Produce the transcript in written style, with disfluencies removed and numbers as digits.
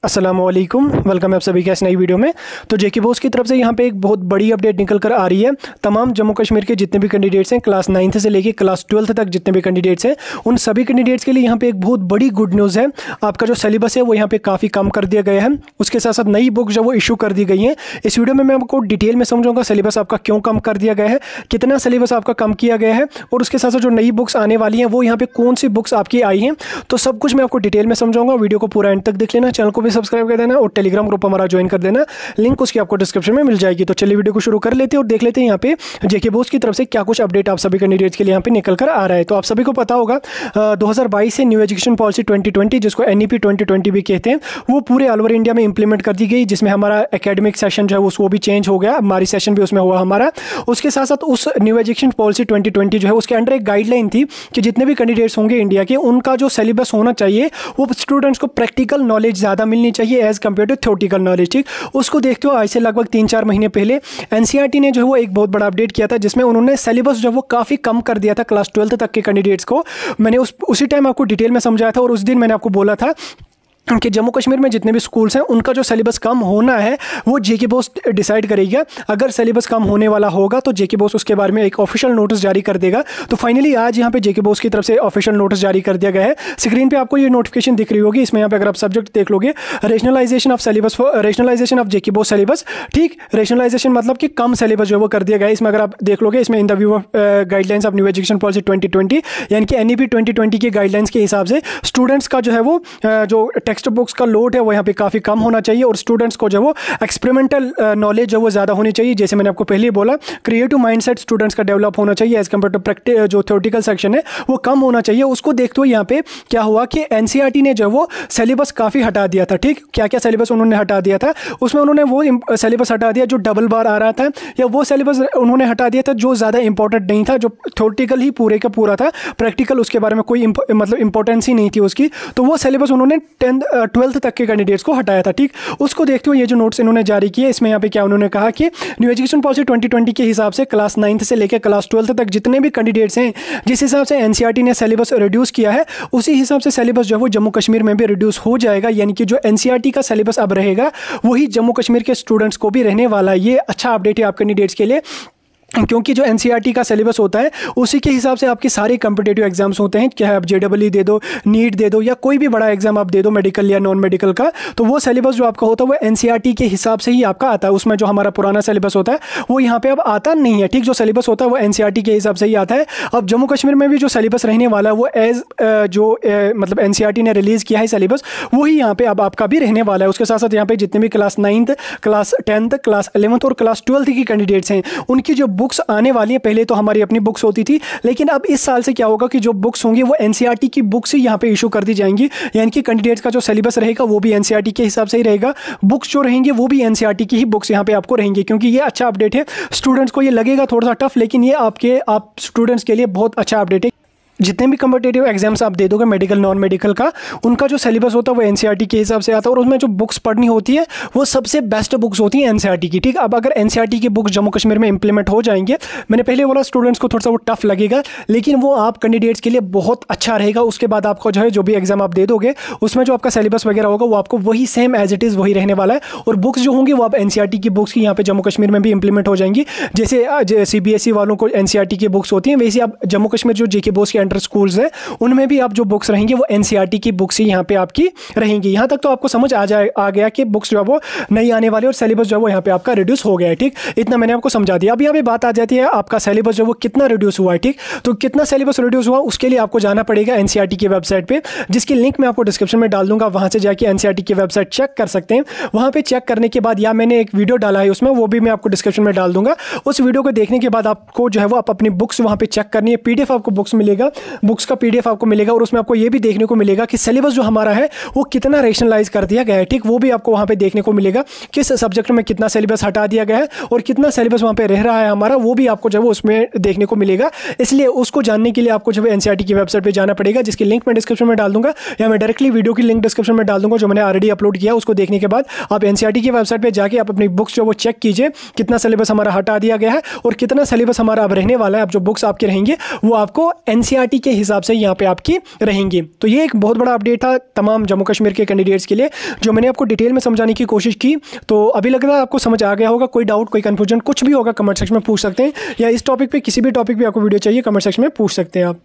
अस्सलामुअलैकुम, वेलकम है आप सभी का इस नई वीडियो में। तो जेके बोस की तरफ से यहाँ पे एक बहुत बड़ी अपडेट निकल कर आ रही है। तमाम जम्मू कश्मीर के जितने भी कैंडिडेट्स हैं, क्लास 9th से लेके क्लास 12th तक जितने भी कैंडिडेट्स हैं, उन सभी कैंडिडेट्स के लिए यहाँ पे एक बहुत बड़ी गुड न्यूज़ है। आपका जो सिलेबस है वो यहाँ पे काफ़ी कम कर दिया गया है। उसके साथ साथ नई बुक जो वो इशू कर दी गई हैं। इस वीडियो में मैं आपको डिटेल में समझाऊंगा सिलेबस आपका क्यों कम कर दिया गया है, कितना सिलेबस आपका कम किया गया है, और उसके साथ साथ जो नई बुक्स आने वाली हैं वो यहाँ पे कौन सी बुक्स आपकी आई हैं। तो सब कुछ मैं आपको डिटेल में समझाऊंगा। वीडियो को पूरा एंड तक देख लेना, चैनल को भी सब्सक्राइब कर देना और टेलीग्राम ग्रुप हमारा ज्वाइन कर देना। लिंक उसकी आपको डिस्क्रिप्शन में मिल जाएगी। तो चलिए वीडियो को शुरू कर लेते हैं और देख लेते हैं यहाँ पे जेके बोस की तरफ से क्या कुछ अपडेट आप सभी कैंडिडेट्स के लिए यहाँ पे निकल कर आ रहा है। तो आप सभी को पता होगा 2022 से न्यू एजुकेशन पॉलिसी 2020, जिसको NEP 2020 भी कहते हैं, वो पूरे ऑल ओवर इंडिया में इंप्लीमेंट कर दी गई, जिसमें हमारा एकेडमिक सेशन जो है वो भी चेंज हो गया। हमारी सेशन भी उसमें हुआ हमारा। उसके साथ साथ उस न्यू एजुकेशन पॉलिसी 2020 जो है उसके अंडर एक गाइडलाइन थी कि जितने भी कैंडिडेट्स होंगे इंडिया के, उनका जो सिलेबस होना चाहिए वो स्टूडेंट्स को प्रैक्टिकल नॉलेज ज़्यादा मिलनी चाहिए as compare to theoretical knowledge. ठीक, उसको देखते हो आज से लगभग 3-4 महीने पहले NCERT ने जो है वो एक बहुत बड़ा अपडेट किया था, जिसमें उन्होंने सिलेबस जो है वो काफ़ी कम कर दिया था क्लास 12th तक के कैंडिडेट्स को। मैंने उसी टाइम आपको डिटेल में समझाया था और उस दिन मैंने आपको बोला था कि जम्मू कश्मीर में जितने भी स्कूल्स हैं उनका जो सिलेबस कम होना है वो जेके बोस डिसाइड करेगा। अगर सिलेबस कम होने वाला होगा तो जेके बोस उसके बारे में एक ऑफिशियल नोटिस जारी कर देगा। तो फाइनली आज यहाँ पे जेके बोस की तरफ से ऑफिशियल नोटिस जारी कर दिया गया है। स्क्रीन पे आपको ये नोटिफिकेशन दिख रही होगी। इसमें यहाँ पे अगर आप सब्जेक्ट देख लोगे, rationalization of syllabus for rationalization of JK BOSE syllabus. ठीक, रेशनलाइजेशन मतलब कि कम सिलेबस जो है वो कर दिया गया है। इसमें अगर आप देख लोगे, इसमें in the view of guidelines of new education policy 2020 यानी कि NEP 2020 के गाइडलाइंस के हिसाब से स्टूडेंट्स का जो है वो जो टेक्स्ट बुक्स का लोड है वो यहाँ पे काफ़ी कम होना चाहिए और स्टूडेंट्स को जो वो एक्सपेरिमेंटल नॉलेज जो वो ज़्यादा होनी चाहिए। जैसे मैंने आपको पहले ही बोला, क्रिएटिव माइंडसेट स्टूडेंट्स का डेवलप होना चाहिए एज कम्पेयर टू प्रैक्टिस। जो थ्योरेटिकल सेक्शन है वो कम होना चाहिए। उसको देखते हुए यहाँ पे क्या हुआ कि NCERT ने जो वो सिलेबस काफ़ी हटा दिया था। ठीक, क्या क्या सिलेबस उन्होंने हटा दिया था, उसमें उन्होंने वो सिलेबस हटा दिया जो डबल बार आ रहा था, या वो सिलेबस उन्होंने हटा दिया था जो ज़्यादा इंपॉर्टेंट नहीं था, जो थ्योरेटिकल ही पूरे का पूरा था, प्रैक्टिकल उसके बारे में कोई मतलब इंपॉर्टेंस ही नहीं थी उसकी। तो वो सिलेबस उन्होंने 12th तक के कैंडिडेट्स को हटाया था। ठीक, उसको देखते हुए ये जो नोट्स इन्होंने जारी किए, इसमें यहाँ पे क्या उन्होंने कहा कि न्यू एजुकेशन पॉलिसी 2020 के हिसाब से क्लास 9th से लेकर क्लास 12th तक जितने भी कैंडिडेट्स हैं, जिस हिसाब से NCERT ने सिलेबस रिड्यूस किया है, उसी हिसाब से सिलेबस जो है वो जम्मू कश्मीर में भी रिड्यूस हो जाएगा। यानी कि जो NCERT का सिलेबस अब रहेगा वही जम्मू कश्मीर के स्टूडेंट्स को भी रहने वाला है। ये अच्छा अपडेट है आप कैंडिडेट्स के लिए, क्योंकि जो NCERT का सिलेबस होता है उसी के हिसाब से आपके सारे कम्पिटेटिव एग्जाम्स होते हैं। चाहे आप JEE दे दो, नीट दे दो, या कोई भी बड़ा एग्जाम आप दे दो, मेडिकल या नॉन मेडिकल का, तो वो सिलेबस जो आपका होता है वो NCERT के हिसाब से ही आपका आता है। उसमें जो हमारा पुराना सिलेबस होता है वो यहाँ पे अब आता नहीं है। ठीक, जो सिलेबस होता है वो NCERT के हिसाब से ही आता है। अब जम्मू कश्मीर में भी जो सिलेबस रहने वाला है वो मतलब NCERT ने रिलीज़ किया है सिलेबस, वही यहाँ पे अब आपका भी रहने वाला है। उसके साथ साथ यहाँ पे जितने भी class 9th, class 10th, class 11th और क्लास 12th की कैंडिडेट्स हैं, उनकी जो बुक्स आने वाली हैं, पहले तो हमारी अपनी बुक्स होती थी, लेकिन अब इस साल से क्या होगा कि जो बुक्स होंगी वो NCERT की बुक्स ही यहाँ पे इशू कर दी जाएंगी। यानी कि कैंडिडेट्स का जो सिलेबस रहेगा वो भी NCERT के हिसाब से ही रहेगा, बुक्स जो रहेंगे वो भी NCERT की ही बुक्स यहाँ पे आपको रहेंगी। क्योंकि ये अच्छा अपडेट है। स्टूडेंट्स को ये लगेगा थोड़ा सा टफ, लेकिन ये आप स्टूडेंट्स के लिए बहुत अच्छा अपडेट है। जितने भी कम्पिटेटिव एग्जाम्स आप दे दोगे, मेडिकल नॉन मेडिकल का, उनका जो सिलेबस होता है वो NCERT के हिसाब से आता है और उसमें जो बुक्स पढ़नी होती है वो सबसे बेस्ट बुक्स होती हैं NCERT की। ठीक, अब अगर NCERT की बुक्स जम्मू कश्मीर में इंप्लीमेंट हो जाएंगे, मैंने पहले बोला स्टूडेंट्स को थोड़ा सा वो टफ लगेगा, लेकिन वो आप कैंडिडेट्स के लिए बहुत अच्छा रहेगा। उसके बाद आपको जो है जो भी एग्जाम आप दे दोगे उसमें जो आपका सिलेबस वगैरह होगा वो आपको वही सेम एज इट इज़ वही रहने वाला है। और बुक्स जो होंगी वो आप NCERT की बुक्स की यहाँ पे जम्मू कश्मीर में भी इंप्लीमेंट हो जाएंगी। जैसे CBSE वालों को NCERT की बुक्स होती हैं, वैसे आप जम्मू कश्मीर जो जेके बोस के अंडर स्कूल्स है उनमें भी आप जो बुक्स रहेंगी वो NCERT की बुक्स ही यहाँ पे आपकी रहेंगी। यहाँ तक तो आपको समझ आ गया कि बुक्स जो है वो नहीं आने वाली और सिलेबस जो है वो यहाँ पे आपका रिड्यूस हो गया है। ठीक, इतना मैंने आपको समझा दिया। अब यहाँ पे बात आ जाती है आपका सिलेबस जो वो कितना रिड्यूस हुआ है। ठीक, तो कितना सिलेबस रिड्यूस हुआ उसके लिए आपको जाना पड़ेगा NCERT की वेबसाइट पे, जिसकी लिंक मैं आपको डिस्क्रिप्शन में डाल दूंगा। वहाँ से जाके NCERT की वेबसाइट चेक कर सकते हैं। वहाँ पे चेक करने के बाद, या मैंने एक वीडियो डाला है उसमें, वो भी मैं आपको डिस्क्रिप्शन में डाल दूंगा। उस वीडियो को देखने के बाद आपको जो है वो आप अपनी बुक्स वहाँ पे चेक करनी है। PDF आपको बुक्स मिलेगा, बुक्स का PDF आपको मिलेगा और उसमें आपको ये भी देखने को मिलेगा कि सिलेबस जो हमारा है वो कितना रेशनलाइज कर दिया गया है। ठीक, वो भी आपको वहाँ पे देखने को मिलेगा, किस सब्जेक्ट में कितना सिलेबस हटा दिया गया है और कितना सिलेबस वहाँ पे रह रहा है हमारा, वो भी आपको जो है वो उसमें देखने को मिलेगा। इसलिए उसको जानने के लिए आपको जो है NCERT की वेबसाइट पे जाना पड़ेगा, जिसकी लिंक मैं डिस्क्रिप्शन में डाल दूंगा, या मैं डायरेक्टली वीडियो की लिंक डिस्क्रिप्शन में डाल दूंगा जो मैंने ऑलरेडी अपलोड किया। उसको देखने के बाद आप NCERT की वेबसाइट पर जाके आप अपनी बुक्स जो वो चेक कीजिए, कितना सिलेबस हमारा हटा दिया गया है और कितना सिलेबस हमारा अब रहने वाला है। अब जो बुक्स आपके रहेंगे वो आपको NCERT NCERT के हिसाब से यहाँ पे आपकी रहेंगी। तो ये एक बहुत बड़ा अपडेट था तमाम जम्मू कश्मीर के कैंडिडेट्स के लिए, जो मैंने आपको डिटेल में समझाने की कोशिश की। तो अभी लग रहा है आपको समझ आ गया होगा। कोई डाउट, कोई कंफ्यूजन कुछ भी होगा कमेंट सेक्शन में पूछ सकते हैं, या इस टॉपिक पे किसी भी टॉपिक पे आपको वीडियो चाहिए कमेंट सेक्शन में पूछ सकते हैं आप।